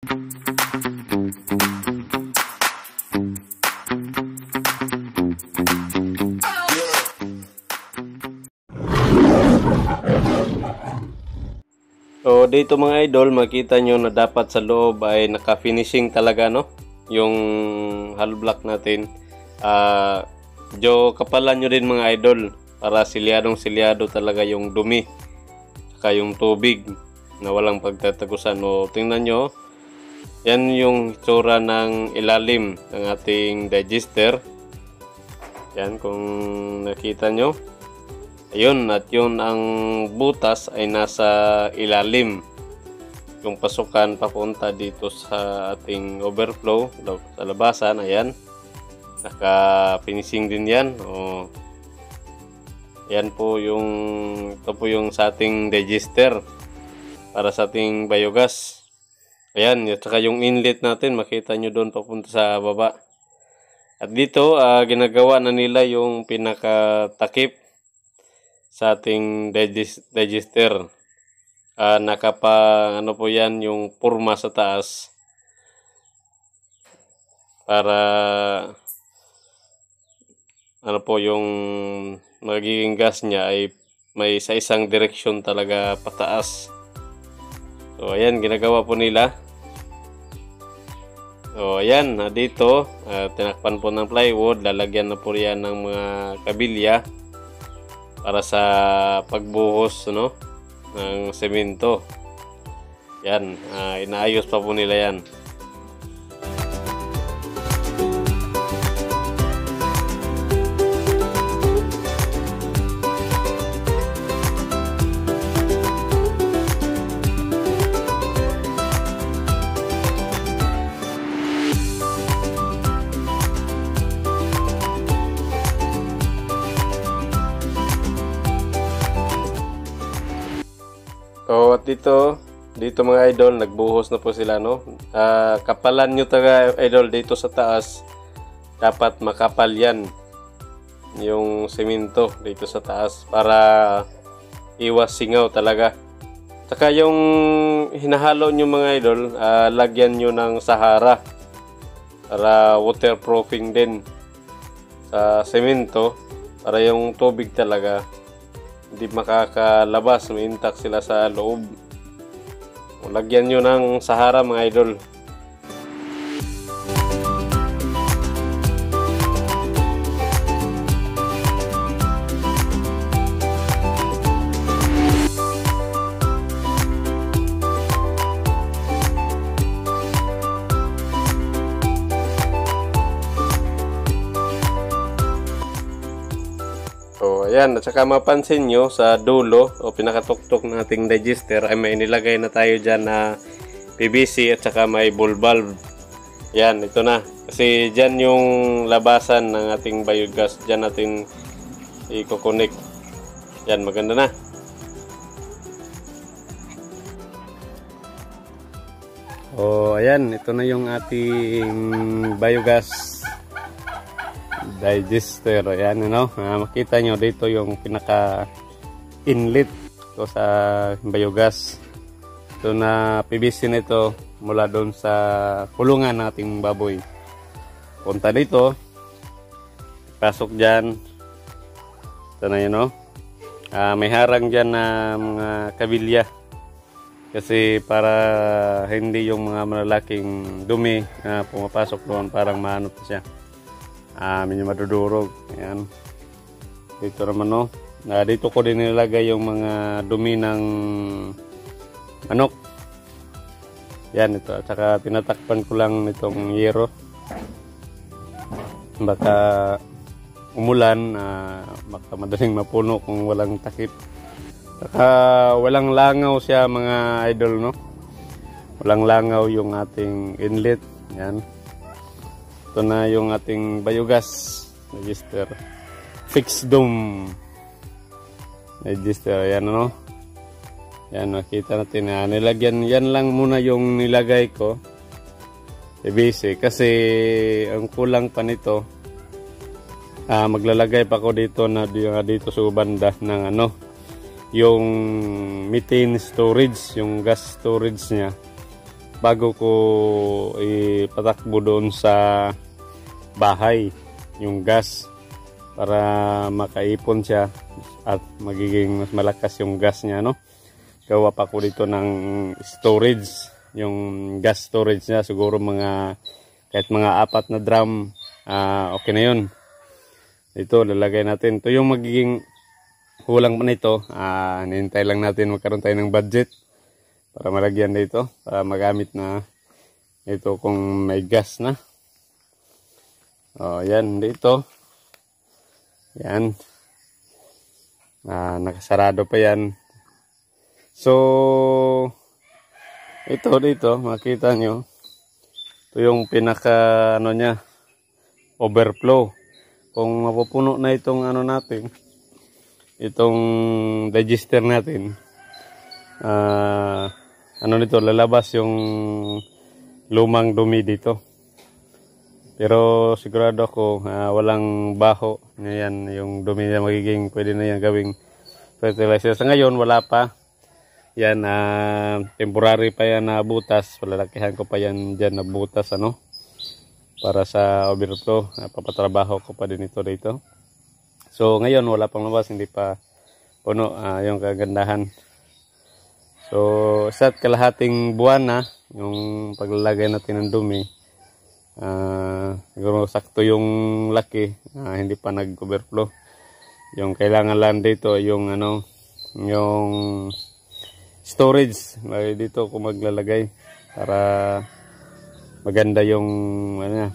So dito mga idol, makita nyo na dapat sa loob ay naka-finishing talaga, no? Yung hollow block natin. Kapalan nyo din mga idol para silyadong-silyado talaga yung dumi saka yung tubig na walang pagtatagusan. O tingnan nyo, yan yung itsura ng ilalim ng ating digester. Yan kung nakita nyo. Ayun, at yun ang butas ay nasa ilalim. Yung pasukan papunta dito sa ating overflow sa labasan, ayan. Naka-finishing din yan. Yan po ito po yung sa ating digester para sa ating biogas. Ayan, at saka yung inlet natin, makita nyo doon papunta sa baba. At dito, ginagawa na nila yung pinakatakip sa ating digester. Ano po yan, yung purma sa taas para ano po yung magiging gas niya ay may sa isang direksyon talaga pataas. So ayan, ginagawa po nila. So ayan, dito tinakpan po ng plywood, lalagyan na po yan ng mga kabilya para sa pagbuhos, no, ng semento. Yan, inaayos pa po nila yan. So at dito mga idol, nagbuhos na po sila, no. Kapalan nyo taga idol dito sa taas. Dapat makapal yan yung semento dito sa taas para iwas singaw talaga. Saka yung hinahalo nyo mga idol, lagyan nyo ng Sahara para waterproofing din sa semento para yung tubig talaga hindi makakalabas, may intact sila sa loob. Lagyan nyo ng Sahara mga idol. So ayan, at saka mapansin nyo sa dulo o pinakatuktok ng ating digester ay may nilagay na tayo dyan na PVC at saka may ball valve. Yan, ito na. Kasi dyan yung labasan ng ating biogas, dyan natin i-connect. Yan, maganda na. O ayan, ito na yung ating biogas digester. Ayan, makita nyo dito yung pinaka inlet ko sa biogas. Ito na PVC na ito mula doon sa kulungan ng ating baboy. Punta dito, pasok dyan. Ito na yun, may harang dyan na mga kabilya kasi para hindi yung mga malalaking dumi na pumapasok doon, parang maano pa siya. Medyo madudurog. Ayan. Dito naman, dito ko din nilagay yung mga dumi ng manok. Yan, ito. At saka tinatakpan ko lang nitong yero. Baka umulan, baka madaling mapuno kung walang takip. Saka walang langaw siya mga idol, no? Walang langaw yung ating inlet. Yan. Ito na yung ating biogas digester. Fixed dome digester. Ayan, yan, makita natin. Nilagyan, yan lang muna yung nilagay ko. PVC. Kasi ang kulang pa nito, maglalagay pa ko dito na dito sa banda ng yung methane storage, yung gas storage niya. bago ko ipatakbo doon sa bahay yung gas para makaipon siya at magiging mas malakas yung gas niya, no? Gawa pa ko dito ng storage, yung gas storage niya, siguro kahit mga 4 na drum, okay na yun. Ito lalagay natin, ito yung magiging kulang pa nito. Hinihintay lang natin magkaroon tayo ng budget para malagyan dito, para magamit na ito kung may gas na. Yan dito. Yan. Nakasarado pa yan. So, ito dito, makita nyo. Ito yung pinaka, niya, overflow. Kung mapupuno na itong natin, itong digester natin, nito, lalabas yung lumang dumi dito. Pero sigurado ako walang baho. Yan, yung dumi na magiging pwede na yan gawing fertilizer. Sa ngayon wala pa. Yan, temporary pa yan na butas. Palalakihan ko pa yan dyan na butas, para sa overflow. Papatrabaho ko pa din ito dito. So ngayon wala pang labas, hindi pa puno yung kagandahan. So sa kalahating buwan na yung paglalagay natin ng dumi. Siguro sakto yung laki, hindi pa nag-overflow. Yung kailangan lang dito yung yung storage dito kung maglalagay para maganda yung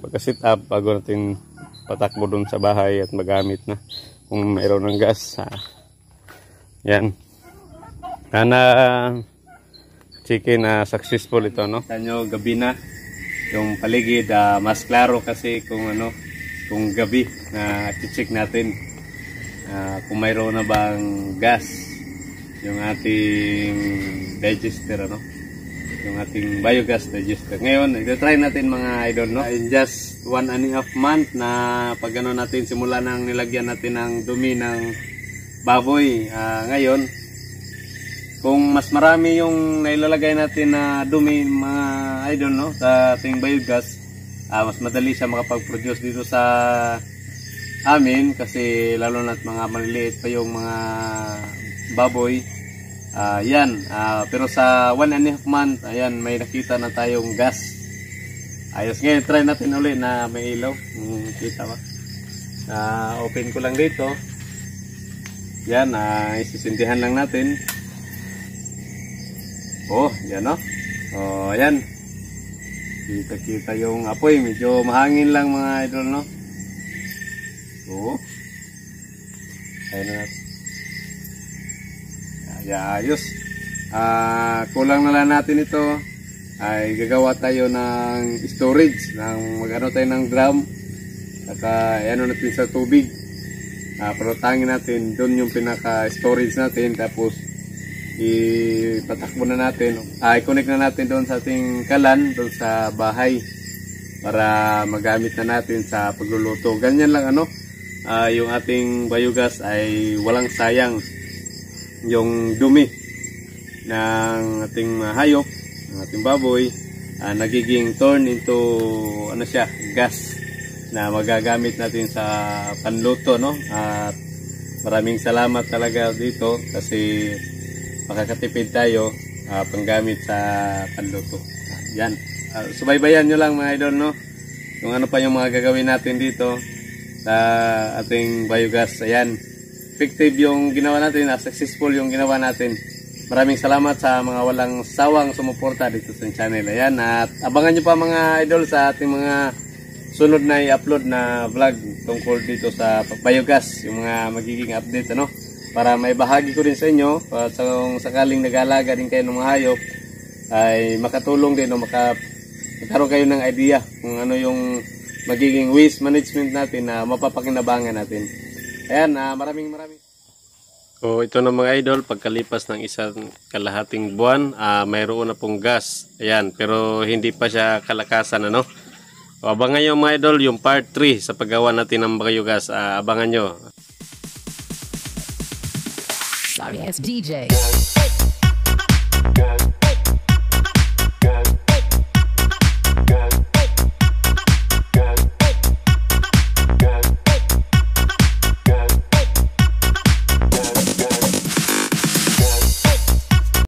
pagka-sit up bago natin patakbo dun sa bahay at magamit na kung mayroon ng gas. Yan. Sana chicken successful ito, Tanyo gabi na. Yung paligid mas klaro kasi kung gabi na check natin kung mayroon na bang gas yung ating digester, yung ating biogas digester. Ngayon i-try natin mga idol, in just 1.5 month na pag natin simula nang nilagyan natin ng dumi ng baboy. Ngayon kung mas marami yung nailalagay natin na dumi mga idol, sa ating biogas, mas madali siya makapag-produce dito sa amin kasi lalo na't mga maliliit pa yung mga baboy. Yan, pero sa 1.5 month, ayan, may nakita na tayong gas. Ayos. Ngayon try natin ulit na may ilaw. Kita ba? Open ko lang dito. Yan, isisindihan lang natin. Yan, yan. Kita yung apoy. Medyo mahangin lang mga idol, ayun na natin. Ayos. Kulang na lang natin ito. Ay gagawa tayo ng storage. Mag-ano tayo ng drum. At natin sa tubig. Palutangin natin. Doon yung pinaka-storage natin. Tapos ipatakbo na natin, i-connect na natin doon sa ating kalan, doon sa bahay para magamit na natin sa pagluluto. Ganyan lang yung ating biogas ay walang sayang. Yung dumi ng ating hayop, ng ating baboy, nagiging turn into gas na magagamit natin sa panluto, At maraming salamat talaga dito kasi makakatipid tayo panggamit sa panluto. Yan. Subaybayan nyo lang mga idol, Kung ano pa yung mga gagawin natin dito sa ating biogas. Ayan. Effective yung ginawa natin, successful yung ginawa natin. Maraming salamat sa mga walang sawang sumuporta dito sa channel. Ayan. At abangan nyo pa mga idol sa ating mga sunod na i-upload na vlog tungkol dito sa biogas. Yung mga magiging update, para may bahagi ko rin sa inyo kung sakaling nag-alaga din kayo ng mga hayop ay makatulong din magkaroon kayo ng idea kung ano yung magiging waste management natin na mapapakinabangan natin. Ayan, maraming So ito na mga idol, pagkalipas ng isang kalahating buwan, mayroon na pong gas. Ayan, pero hindi pa siya kalakasan, abangan nyo mga idol yung part 3 sa paggawa natin ng biogas. Abangan nyo. Sorry, it's DJ.